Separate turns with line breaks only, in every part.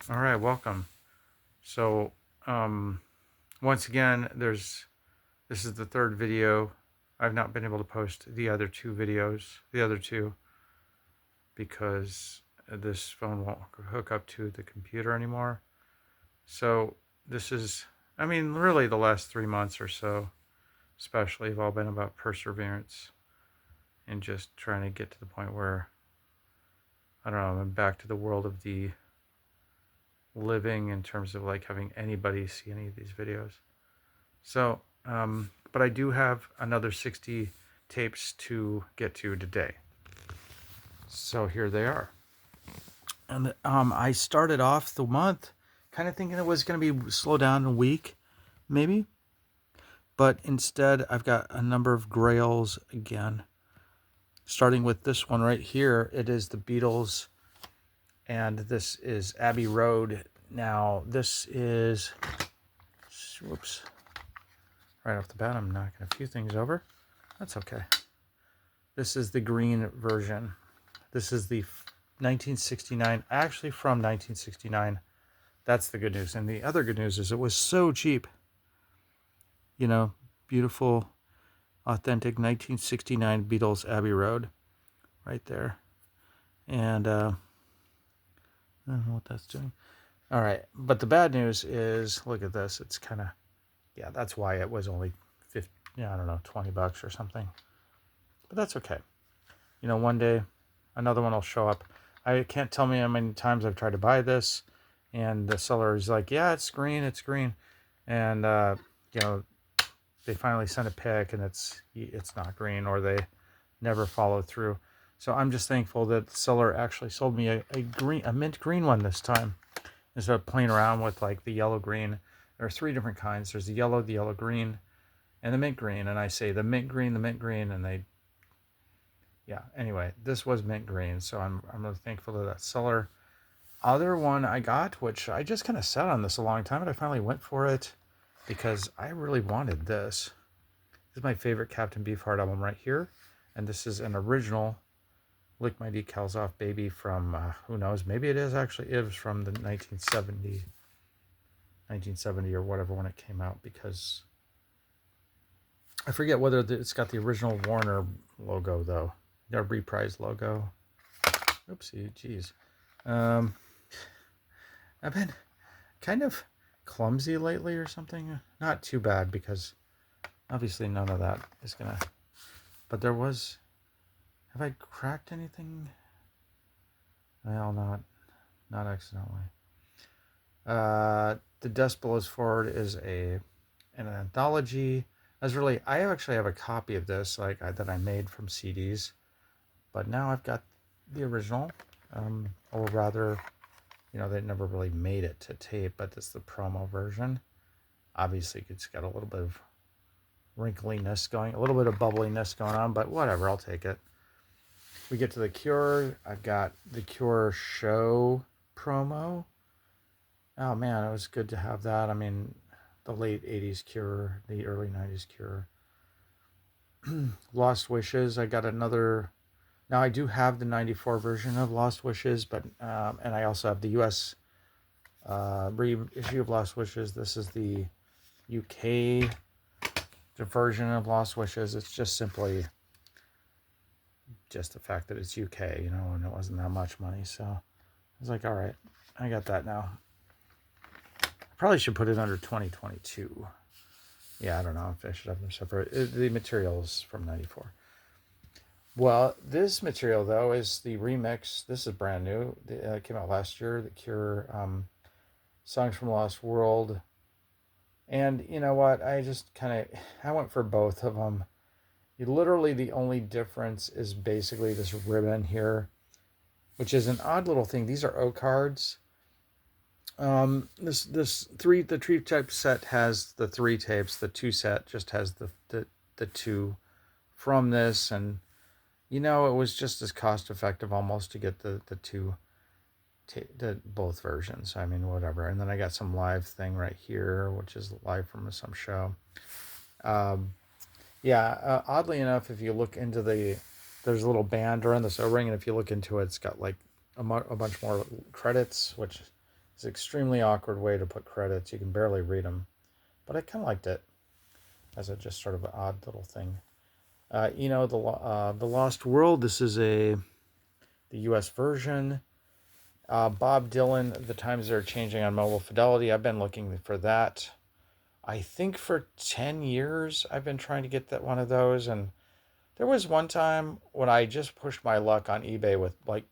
All right, welcome. So, once again, this is the third video. I've not been able to post the other two, because this phone won't hook up to the computer anymore. So, this is, really the last 3 months or so, especially, have all been about perseverance and just trying to get to the point where, I don't know, I'm back to the world of the living in terms of like having anybody see any of these videos. So, but I do have another 60 tapes to get to today. So here they are. And I started off the month kind of thinking it was going to be slow down a week, maybe. But instead, I've got a number of grails again. Starting with this one right here, it is the Beatles, and this is Abbey Road. Now, this is, whoops, right off the bat, I'm knocking a few things over. That's okay. This is the green version. This is the 1969, actually from 1969. That's the good news. And the other good news is it was so cheap. You know, beautiful, authentic 1969 Beatles Abbey Road right there. And I don't know what that's doing. All right. But the bad news is, look at this. It's kind of, yeah, that's why it was only 50, I don't know, $20 or something. But that's okay. You know, one day another one will show up. I can't tell me how many times I've tried to buy this, and the seller is like, yeah, it's green. And, they finally send a pic and it's not green, or they never follow through. So I'm just thankful that the seller actually sold me a mint green one this time, instead of playing around with like the yellow green. There are three different kinds. There's the yellow green, and the mint green. And I say the mint green, and they, yeah. Anyway, this was mint green, so I'm really thankful to that seller. Other one I got, which I just kind of sat on this a long time, and I finally went for it because I really wanted this. This is my favorite Captain Beefheart album right here, and this is an original Lick My Decals Off Baby from, who knows, maybe it is actually, it was from the 1970 or whatever when it came out, because I forget whether it's got the original Warner logo though, their reprise logo. Oopsie, geez. I've been kind of clumsy lately or something. Not too bad, because obviously none of that is gonna, but there was, have I cracked anything? Well, not accidentally. The Decals Forward is an anthology. I actually have a copy of this, that I made from CDs, but now I've got the original, or rather, they never really made it to tape, but this is the promo version. Obviously, it's got a little bit of wrinkliness going, a little bit of bubbliness going on, but whatever, I'll take it. We get to the Cure. I've got the Cure show promo. Oh man, it was good to have that. I mean, the late 80s Cure, the early 90s Cure. Lost Wishes. I got another. Now I do have the 94 version of Lost Wishes, but and I also have the US reissue of Lost Wishes. This is the UK version of Lost Wishes. It's just simply just the fact that it's UK, and it wasn't that much money. So I was like, all right, I got that now. I probably should put it under 2022. Yeah, I don't know if I should have them separate. The materials from 94. Well, this material, though, is the remix. This is brand new. It came out last year. The Cure, Songs from Lost World. And you know what? I went for both of them. Literally, the only difference is basically this ribbon here, which is an odd little thing. These are O cards. The tree type set has the 3 tapes. The 2 set just has the 2 from this, and it was just as cost effective almost to get the 2 both versions. I mean, whatever. And then I got some live thing right here, which is live from some show. Oddly enough, if you look into there's a little band around this O-ring, and if you look into it, it's got like a bunch more credits, which It's an extremely awkward way to put credits. You can barely read them. But I kind of liked it as a just sort of an odd little thing. The Lost World. This is the U.S. version. Bob Dylan, The Times Are Changing on Mobile Fidelity. I've been looking for that. I think for 10 years I've been trying to get that one of those. And there was one time when I just pushed my luck on eBay with like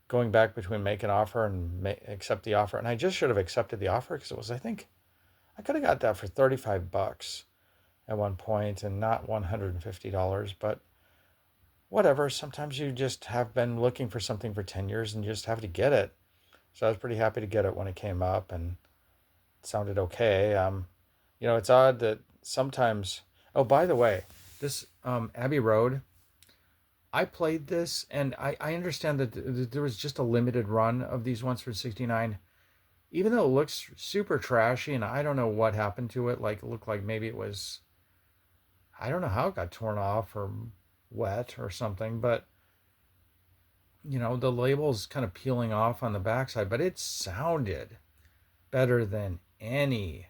going back between make an offer and accept the offer. And I just should have accepted the offer because it was, I think, I could have got that for $35 at one point and not $150. But whatever, sometimes you just have been looking for something for 10 years and you just have to get it. So I was pretty happy to get it when it came up and it sounded okay. It's odd that sometimes, oh, by the way, this Abbey Road, I played this and I understand that there was just a limited run of these ones for 69. Even though it looks super trashy and I don't know what happened to it, like it looked like maybe it was, I don't know how it got torn off or wet or something, but the label's kind of peeling off on the backside, but it sounded better than any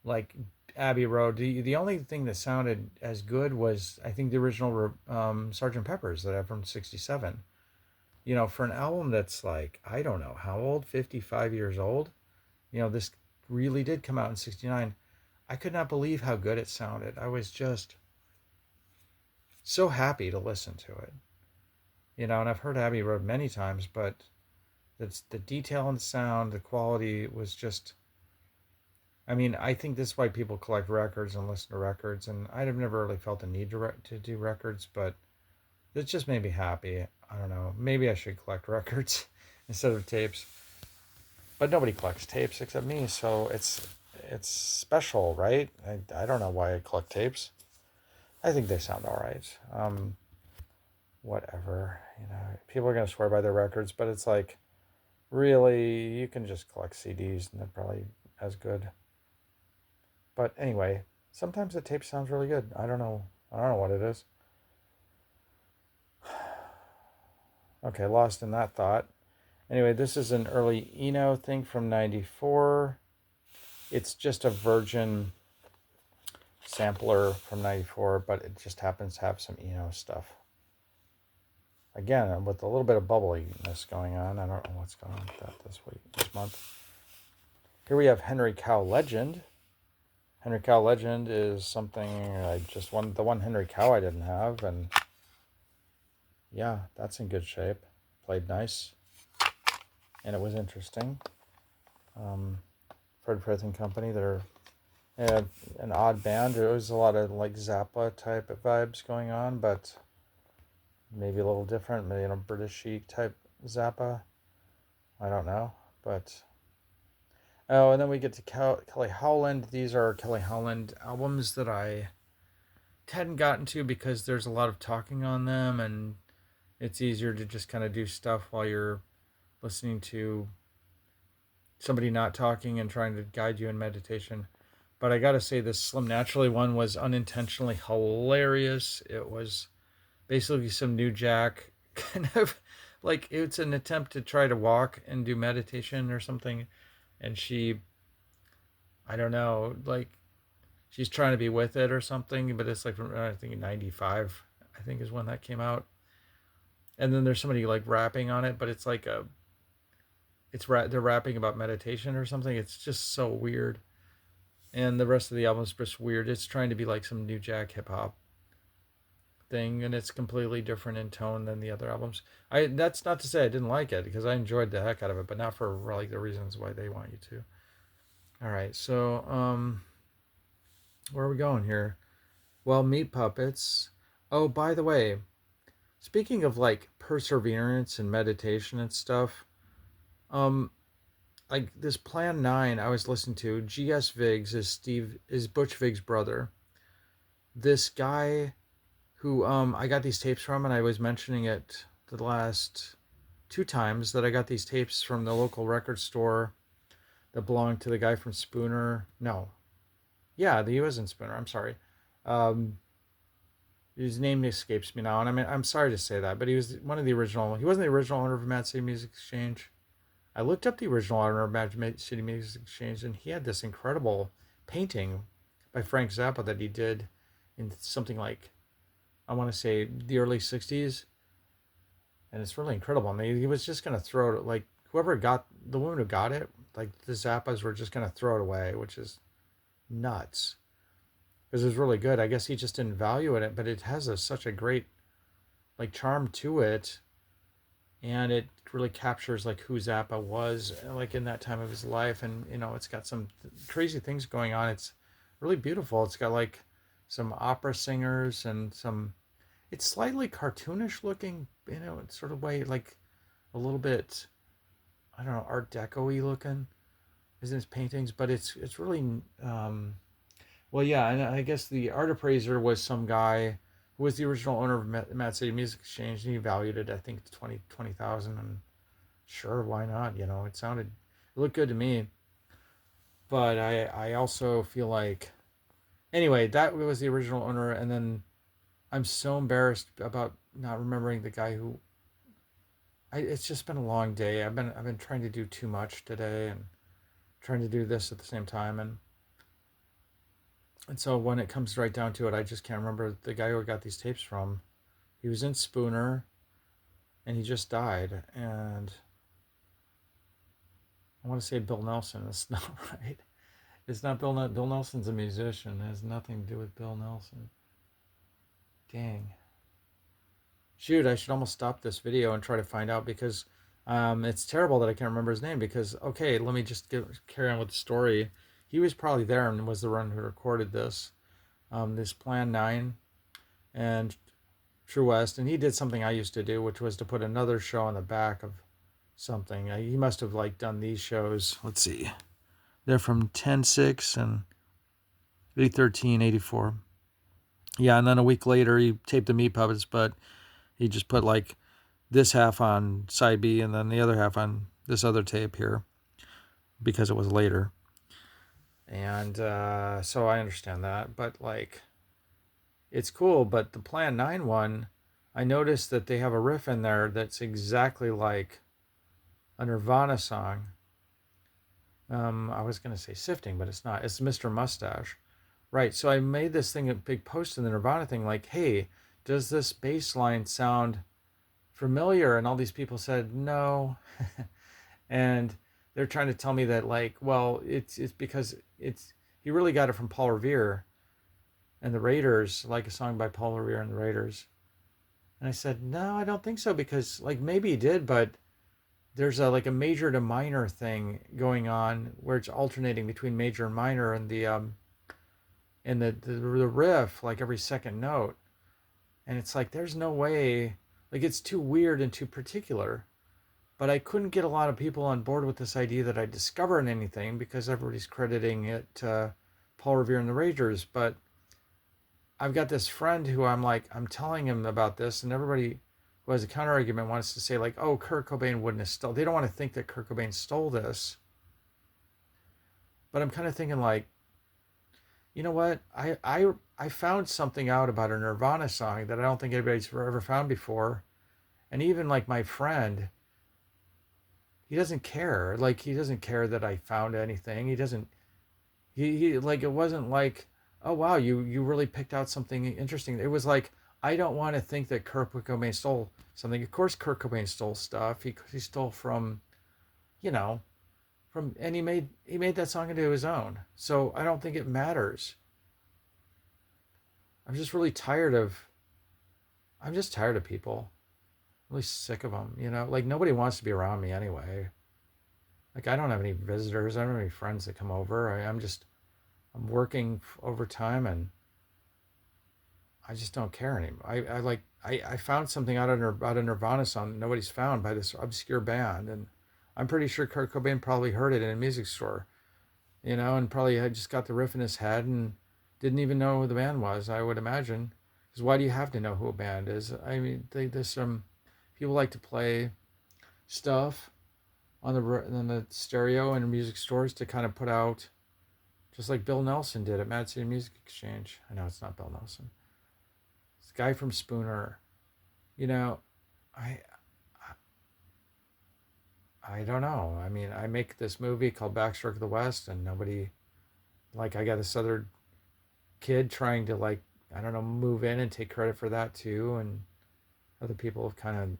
like Abbey Road. The only thing that sounded as good was I think the original Sgt. Pepper's that I have from '67. For an album that's like, I don't know how old, 55 years old. This really did come out in '69. I could not believe how good it sounded. I was just so happy to listen to it. And I've heard Abbey Road many times, but it's the detail and sound, the quality was just, I think this is why people collect records and listen to records, and I've never really felt the need to do records, but it just made me happy. I don't know, maybe I should collect records instead of tapes, but nobody collects tapes except me, so it's special, right? I don't know why I collect tapes. I think they sound all right. Whatever, people are going to swear by their records, but it's like, really, you can just collect CDs and they're probably as good. But anyway, sometimes the tape sounds really good. I don't know what it is. Okay, lost in that thought. Anyway, this is an early Eno thing from '94. It's just a Virgin sampler from '94, but it just happens to have some Eno stuff. Again, with a little bit of bubbliness going on. I don't know what's going on with that this month. Here we have Henry Cow Legend. Henry Cow Legend is something the one Henry Cow I didn't have, and yeah, that's in good shape. Played nice, and it was interesting. Fred Frith and Company, they're an odd band. There was a lot of like Zappa type of vibes going on, but maybe a little different, maybe British chic type Zappa. I don't know, but and then we get to Kelly Howland. These are Kelly Howland albums that I hadn't gotten to because there's a lot of talking on them, and it's easier to just kind of do stuff while you're listening to somebody not talking and trying to guide you in meditation. But I gotta say, this Slim Naturally one was unintentionally hilarious. It was basically some New Jack kind of like, it's an attempt to try to walk and do meditation or something, and she, I don't know, like she's trying to be with it or something, but it's like from I think '95 I think is when that came out, and then there's somebody like rapping on it, but it's like they're rapping about meditation or something. It's just so weird, and the rest of the album is just weird. It's trying to be like some New Jack hip hop thing, and it's completely different in tone than the other albums. That's not to say I didn't like it, because I enjoyed the heck out of it, but not for like the reasons why they want you to. All right, so where are we going here? Well, Meat Puppets. Oh, by the way, speaking of like perseverance and meditation and stuff, like this Plan 9 I was listening to, GS Vigs is Butch Vig's brother. This guy who I got these tapes from, and I was mentioning it the last 2 times that I got these tapes from the local record store that belonged to the guy from Spooner. No. Yeah, he was in Spooner. I'm sorry. His name escapes me now, and I'm sorry to say that, but he was one of the original. He wasn't the original owner of Mad City Music Exchange. I looked up the original owner of Magic City Music Exchange, and he had this incredible painting by Frank Zappa that he did in something like, I want to say, the early 60s. And it's really incredible. I mean, he was just going to throw it, like, whoever got, the woman who got it, like, the Zappas were just going to throw it away, which is nuts. Because it was really good. I guess he just didn't value it, but it has such a great, like, charm to it. And it really captures, like, who Zappa was, like, in that time of his life. And, it's got some crazy things going on. It's really beautiful. It's got, like, some opera singers and some, it's slightly cartoonish looking, sort of way, like a little bit, I don't know, Art Deco-y looking is in his paintings, but it's really, well, yeah, and I guess the art appraiser was some guy who was the original owner of Mad City Music Exchange, and he valued it, I think, 20,000, and sure, why not? It looked good to me, but I also feel like, anyway, that was the original owner, and then I'm so embarrassed about not remembering the guy who. It's just been a long day. I've been trying to do too much today and trying to do this at the same time, and so when it comes right down to it, I just can't remember the guy who I got these tapes from. He was in Spooner, and he just died. And I want to say Bill Nelson. It's not right. It's not Bill. Bill Nelson's a musician. It has nothing to do with Bill Nelson. Dang. Shoot, I should almost stop this video and try to find out, because it's terrible that I can't remember his name, because, okay, let me just carry on with the story. He was probably there and was the one who recorded this, this Plan 9 and True West, and he did something I used to do, which was to put another show on the back of something. He must have, like, done these shows. Let's see. They're from 10/6 and 8/13, 84. Yeah, and then a week later he taped the Meat Puppets, but he just put, like, this half on side B and then the other half on this other tape here, because it was later. And so I understand that, but, like, it's cool. But the Plan 9 one, I noticed that they have a riff in there that's exactly like a Nirvana song. I was going to say Sifting, but it's not. It's Mr. Mustache. Right, so I made this thing, a big post in the Nirvana thing, like, hey, does this bass line sound familiar? And all these people said no. And they're trying to tell me that, like, well, it's because he really got it from Paul Revere and the Raiders, like a song by Paul Revere and the Raiders. And I said, no, I don't think so, because, like, maybe he did, but there's like a major to minor thing going on where it's alternating between major and minor, and the riff, like, every second note. And it's like, there's no way, like, it's too weird and too particular. But I couldn't get a lot of people on board with this idea that I discovered anything, because everybody's crediting it to Paul Revere and the Ragers. But I've got this friend who I'm telling him about this, and everybody who has a counter argument wants to say, like, oh, Kurt Cobain wouldn't have stolen. They don't want to think that Kurt Cobain stole this. But I'm kind of thinking, like, you know what? I found something out about a Nirvana song that I don't think anybody's ever found before. And even, like, my friend, he doesn't care. Like, he doesn't care that I found anything. He doesn't, he like, it wasn't like, oh, wow, you really picked out something interesting. It was like, I don't want to think that Kurt Cobain stole something. Of course, Kurt Cobain stole stuff. He stole from, and he made that song into his own. So I don't think it matters. I'm just tired of people. I'm really sick of them. Like, nobody wants to be around me anyway. Like, I don't have any visitors. I don't have any friends that come over. I'm working overtime, and I just don't care anymore. I found something out of a Nirvana song that nobody's found by this obscure band, and I'm pretty sure Kurt Cobain probably heard it in a music store, and probably had just got the riff in his head and didn't even know who the band was, I would imagine. Because why do you have to know who a band is? I mean, there's some people like to play stuff on the stereo in music stores to kind of put out, just like Bill Nelson did at Mad City Music Exchange. I know it's not Bill Nelson. This guy from Spooner. I I don't know. I mean, I make this movie called Backstroke of the West, and nobody, like, I got this other kid trying to, like, I don't know, move in and take credit for that too, and other people have kind of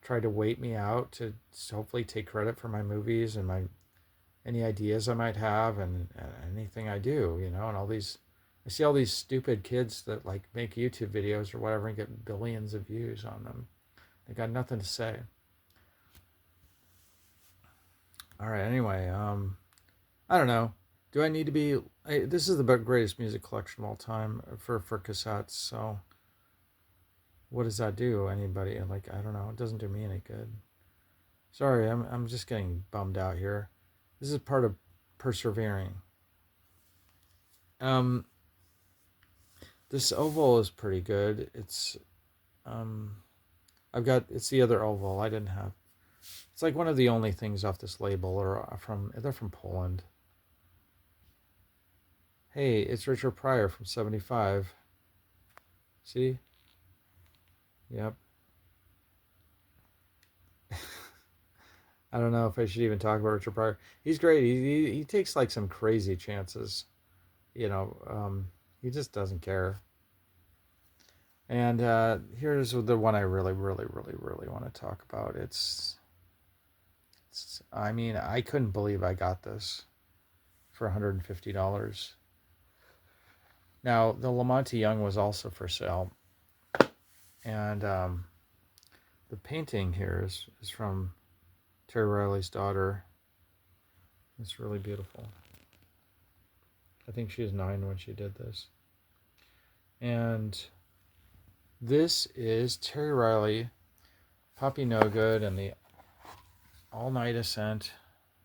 tried to wait me out to hopefully take credit for my movies and my any ideas I might have and anything I do, and all these, I see all these stupid kids that like make YouTube videos or whatever and get billions of views on them. They got nothing to say. All right, anyway, I don't know. Do I need to be? This is the greatest music collection of all time for cassettes. So, what does that do? Anybody? Like, I don't know. It doesn't do me any good. Sorry, I'm just getting bummed out here. This is part of persevering. This oval is pretty good. It's it's the other oval I didn't have. It's like one of the only things off this label, or they're from Poland. Hey, it's Richard Pryor from 75. See? Yep. I don't know if I should even talk about Richard Pryor. He's great. He takes like some crazy chances. He just doesn't care. And here's the one I really, really, really, really want to talk about. I mean, I couldn't believe I got this for $150. Now, the Lamonti Young was also for sale. And the painting here is from Terry Riley's daughter. It's really beautiful. I think she was 9 when she did this. And this is Terry Riley, Poppy Nogood, and the all-night Ascent,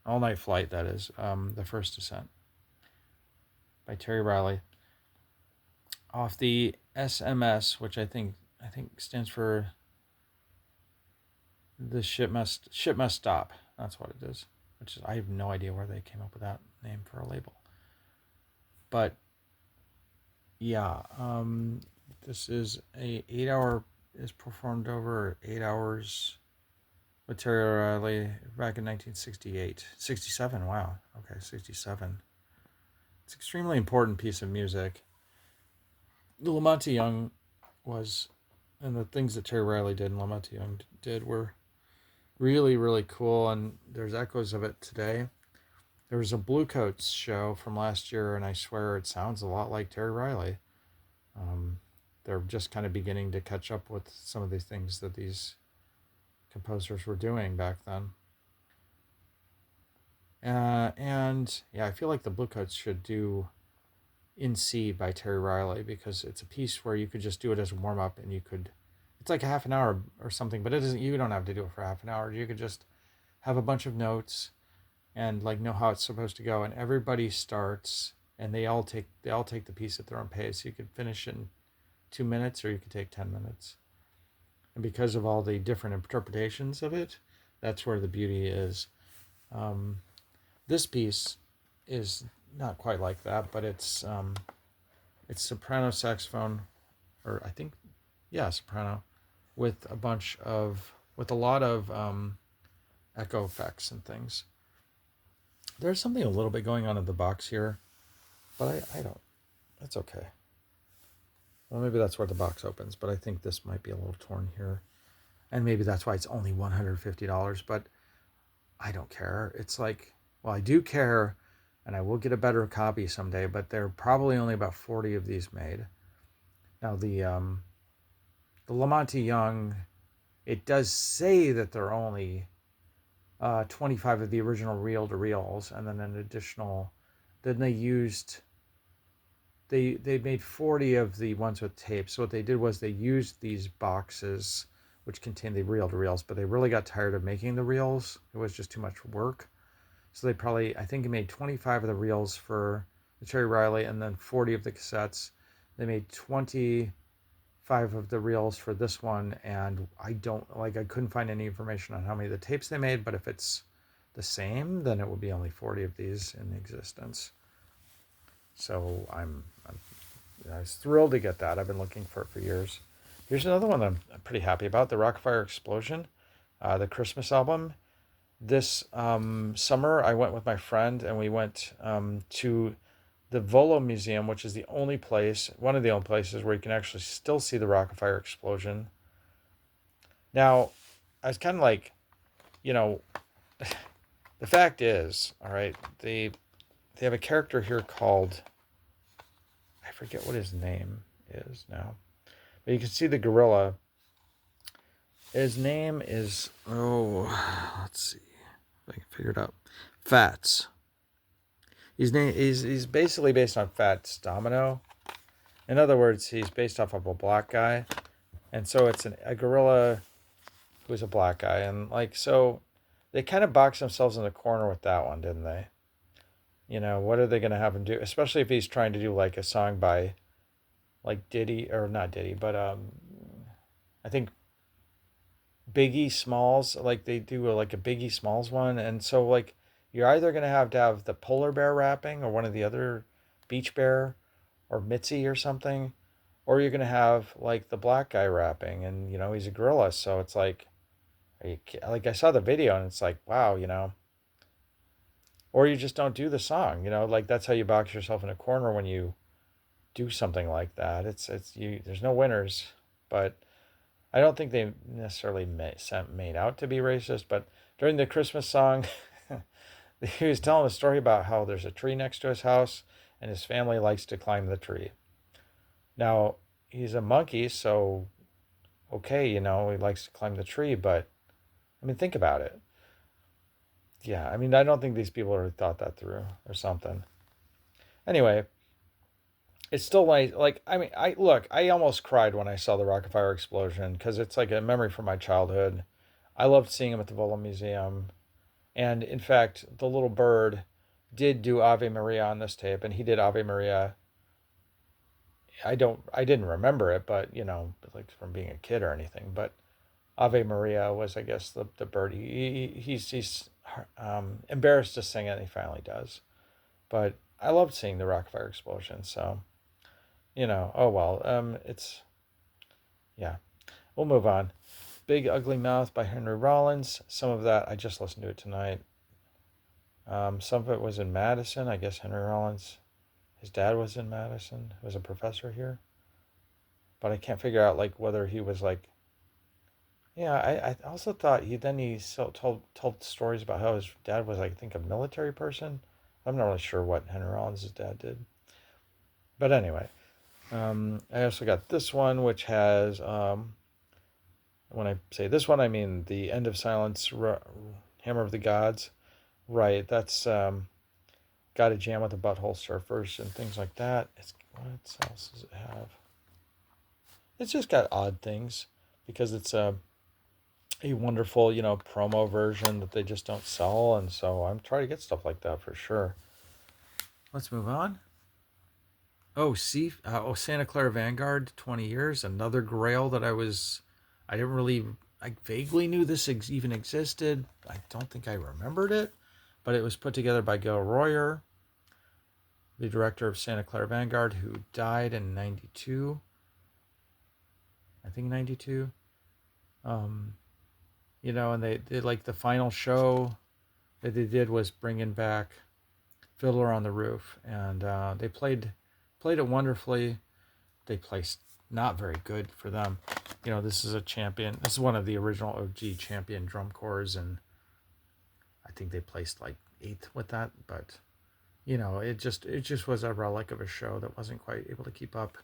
all-night flight, that is, the first Ascent by Terry Riley, off the SMS, which I think stands for the ship must stop. That's what it is. Which is, I have no idea where they came up with that name for a label. But yeah, this is a 8-hour, is performed over 8 hours with Terry Riley back in 1968. 67, wow. Okay, 67. It's an extremely important piece of music. The Lamonti Young was, and the things that Terry Riley did and Lamonti Young did were really, really cool, and there's echoes of it today. There was a Bluecoats show from last year, and I swear it sounds a lot like Terry Riley. They're just kind of beginning to catch up with some of the things that these composers were doing back then. And yeah, I feel like the Bluecoats should do In C by Terry Riley, because it's a piece where you could just do it as a warm-up, and it's like a half an hour or something, but you don't have to do it for half an hour. You could just have a bunch of notes and like know how it's supposed to go, and everybody starts and they all take the piece at their own pace. You could finish in 2 minutes, or you could take 10 minutes. And because of all the different interpretations of it, that's where the beauty is. This piece is not quite like that, but it's soprano saxophone, or I think, yeah, soprano, with a lot of echo effects and things. There's something a little bit going on in the box here, but I don't. That's okay. Well, maybe that's where the box opens, but I think this might be a little torn here. And maybe that's why it's only $150, but I don't care. It's like, well, I do care, and I will get a better copy someday, but there are probably only about 40 of these made. Now, the Lamonti Young, it does say that there are only 25 of the original reel-to-reels, and then an additional, then they made 40 of the ones with tape. So what they did was they used these boxes which contained the reel-to-reels, but they really got tired of making the reels. It was just too much work. So I think they made 25 of the reels for the Terry Riley, and then 40 of the cassettes. They made 25 of the reels for this one, and I couldn't find any information on how many of the tapes they made, but if it's the same, then it would be only 40 of these in existence. So I was thrilled to get that. I've been looking for it for years. Here's another one that I'm pretty happy about, the Rock-afire Explosion, the Christmas album. this summer, I went with my friend and we went to the Volo Museum, which is the only place, one of the only places where you can actually still see the Rock-afire explosion. Now, I was kind of like, you know, the fact is, all right, they have a character here called, I forget what his name is now, but you can see the gorilla. His name is, let's see if I can figure it out. Fats. He's basically based on Fats Domino. In other words, he's based off of a black guy, and so it's a gorilla who's a black guy, and like so, they kind of boxed themselves in the corner with that one, didn't they? What are they gonna have him do? Especially if he's trying to do like a song by like Diddy or not Diddy, but I think Biggie Smalls, like they do like a Biggie Smalls one, and so like you're either gonna have to have the polar bear rapping or one of the other beach bear or Mitzi or something, or you're gonna have like the black guy rapping, and he's a gorilla, so it's like, like I saw the video and it's like wow, or you just don't do the song, like that's how you box yourself in a corner when you do something like that. It's you. There's no winners, but I don't think they necessarily made out to be racist. But during the Christmas song, he was telling a story about how there's a tree next to his house, and his family likes to climb the tree. Now he's a monkey, so okay, he likes to climb the tree, but I mean, think about it. Yeah, I mean, I don't think these people really thought that through or something. Anyway, it's still like I mean, I almost cried when I saw the Rock-afire explosion because it's like a memory from my childhood. I loved seeing him at the Volo Museum, and in fact, the little bird did do Ave Maria on this tape, and he did Ave Maria. I didn't remember it, but like from being a kid or anything. But Ave Maria was, I guess, the bird. He's embarrassed to sing it, and he finally does. But I loved seeing the Rock-afire explosion, so oh well. It's yeah. We'll move on. Big Ugly Mouth by Henry Rollins. Some of that I just listened to it tonight. Some of it was in Madison. I guess Henry Rollins, his dad was in Madison. He was a professor here. But I can't figure out like whether he was like. Yeah, I also thought he told stories about how his dad was, I think, a military person. I'm not really sure what Henry Rollins' dad did. But anyway, I also got this one, which has, when I say this one, I mean the End of Silence, Hammer of the Gods. Right, that's got a jam with the Butthole Surfers and things like that. What else does it have? It's just got odd things because it's a wonderful, promo version that they just don't sell, and so I'm trying to get stuff like that for sure. Let's move on. Santa Clara Vanguard, 20 years, another grail that I vaguely knew this even existed. I don't think I remembered it, but it was put together by Gil Royer, the director of Santa Clara Vanguard, who died in 92. I think 92. And they did like the final show that they did was bringing back Fiddler on the Roof, and they played it wonderfully. They placed not very good for them. This is a champion. This is one of the original OG champion drum corps, and I think they placed like 8th with that. But it just was a relic of a show that wasn't quite able to keep up.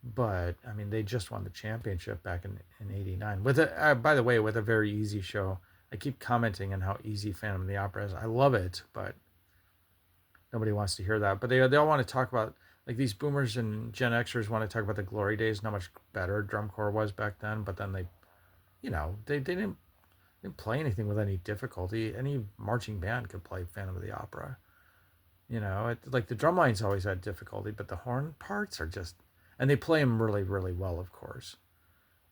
But I mean, they just won the championship back in '89 with by the way, with a very easy show. I keep commenting on how easy Phantom of the Opera is. I love it, but nobody wants to hear that. But they all want to talk about, like, these boomers and Gen Xers want to talk about the glory days and how much better drum corps was back then. But then they didn't play anything with any difficulty. Any marching band could play Phantom of the Opera. Like the drum lines always had difficulty, but the horn parts are just, and they play them really, really well, of course.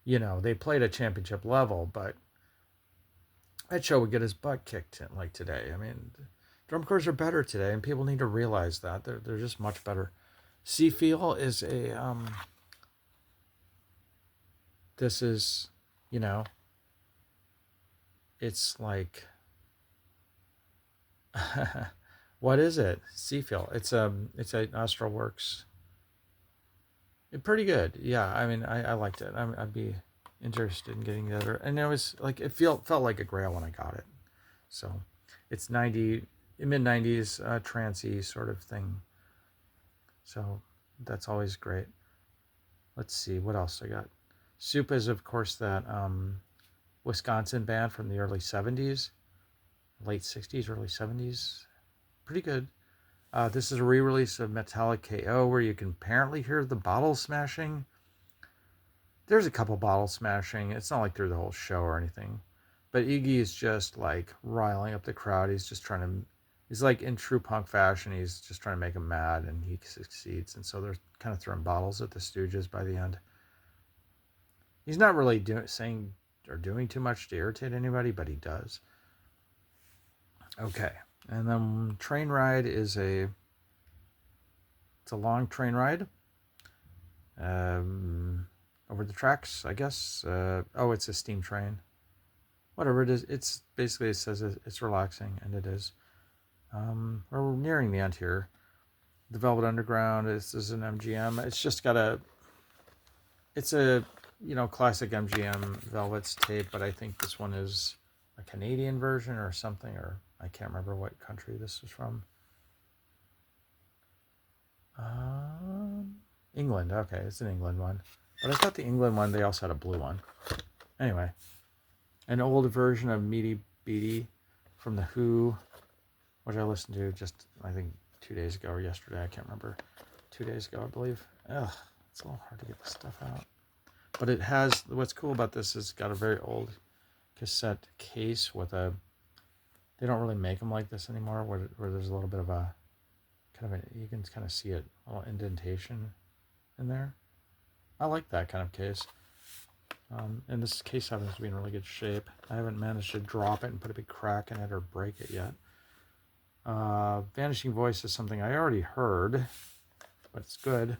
They played at championship level, but that show would get his butt kicked in, like today. I mean, drum corps are better today, and people need to realize that. They're just much better. Seafeel is a, this is, it's like What is it? Seafield. It's a Nostral Works. Pretty good. Yeah, I mean, I liked it. I'd be interested in getting the other. And it was like it felt like a Grail when I got it. So it's 90 mid 90s trancey sort of thing. So that's always great. Let's see what else I got. Soup is of course that Wisconsin band from the early 70s, late 60s, early 70s. Pretty good. This is a re-release of Metallic KO where you can apparently hear the bottle smashing. There's a couple bottle smashing. It's not like through the whole show or anything. But Iggy is just like riling up the crowd. He's like in true punk fashion. He's just trying to make them mad and he succeeds. And so they're kind of throwing bottles at the Stooges by the end. He's not really saying or doing too much to irritate anybody, but he does. Okay. And then Train Ride is it's a long train ride. Over the tracks, I guess. It's a steam train. Whatever it is, it's basically, it says it's relaxing, and it is. We're nearing the end here. The Velvet Underground, this is an MGM. It's just got it's a, classic MGM Velvet's tape, but I think this one is a Canadian version or something, or I can't remember what country this is from. England, okay, it's an England one. But I thought the England one, they also had a blue one. Anyway, an old version of Meaty Beatty from The Who, which I listened to just, I think, 2 days ago or yesterday. I can't remember. 2 days ago, I believe. Ugh, it's a little hard to get this stuff out. But it has, what's cool about this is it's got a very old cassette case with they don't really make them like this anymore, where there's a little bit of you can kind of see it, a little indentation in there. I like that kind of case. And this case happens to be in really good shape. I haven't managed to drop it and put a big crack in it or break it yet. Vanishing Voice is something I already heard, but it's good.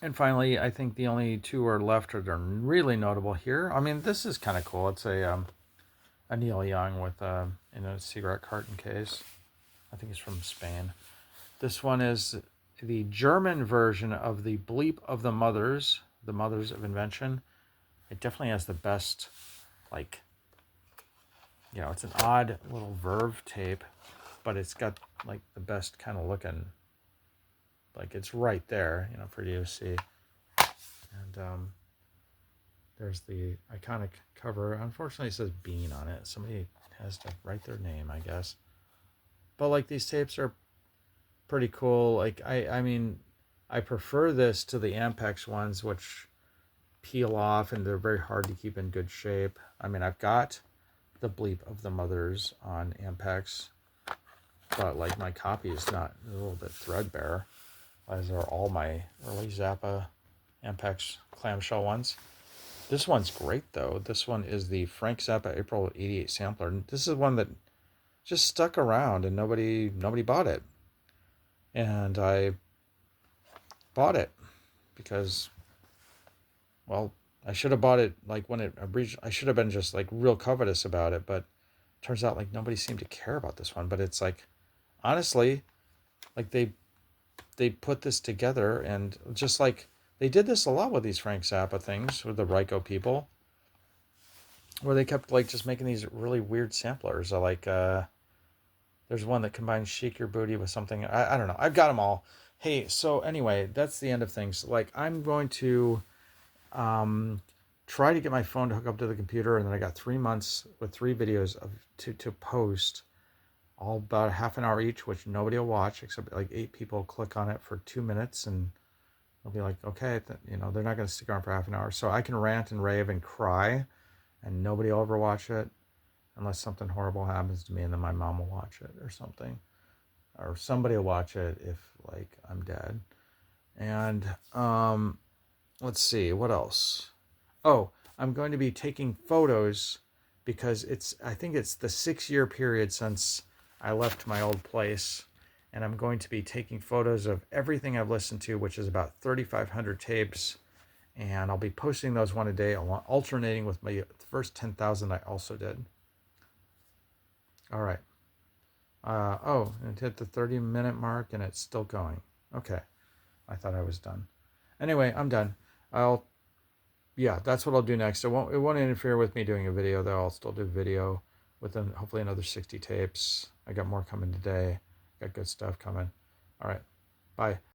And finally, I think the only two are left that are really notable here. I mean, this is kind of cool. It's a Neil Young with in a cigarette carton case. I think it's from Spain. This one is the German version of the Bleep of the Mothers of Invention. It definitely has the best, it's an odd little Verve tape, but it's got the best kind of looking, it's right there, for you to see. And there's the iconic cover. Unfortunately, it says Bean on it. Somebody has to write their name, I guess. But these tapes are pretty cool. I mean, I prefer this to the Ampex ones, which peel off and they're very hard to keep in good shape. I mean, I've got the Bleep of the Mothers on Ampex, but my copy is not, a little bit threadbare, as are all my early Zappa Ampex clamshell ones. This one's great though. This one is the Frank Zappa April '88 sampler. This is one that just stuck around and nobody bought it. And I bought it because, well, I should have bought it when it reached. I should have been just real covetous about it, but it turns out nobody seemed to care about this one. But it's honestly, they put this together, and just they did this a lot with these Frank Zappa things with the Ryko people, where they kept just making these really weird samplers. There's one that combines Shake Your Booty with something. I don't know. I've got them all. Hey, so anyway, that's the end of things. I'm going to try to get my phone to hook up to the computer, and then I got 3 months with 3 videos to post, all about half an hour each, which nobody will watch except 8 people click on it for 2 minutes, and they'll be like, okay, they're not going to stick around for half an hour. So I can rant and rave and cry, and nobody will ever watch it. Unless something horrible happens to me, and then my mom will watch it or something. Or somebody will watch it if, I'm dead. And, let's see, what else? Oh, I'm going to be taking photos because I think it's the 6-year period since I left my old place. And I'm going to be taking photos of everything I've listened to, which is about 3,500 tapes. And I'll be posting those one a day, alternating with my first 10,000 I also did. All right. Oh, it hit the 30-minute mark and it's still going. Okay. I thought I was done. Anyway, I'm done. Yeah, that's what I'll do next. It won't interfere with me doing a video though. I'll still do video within hopefully another 60 tapes. I got more coming today. Got good stuff coming. All right. Bye.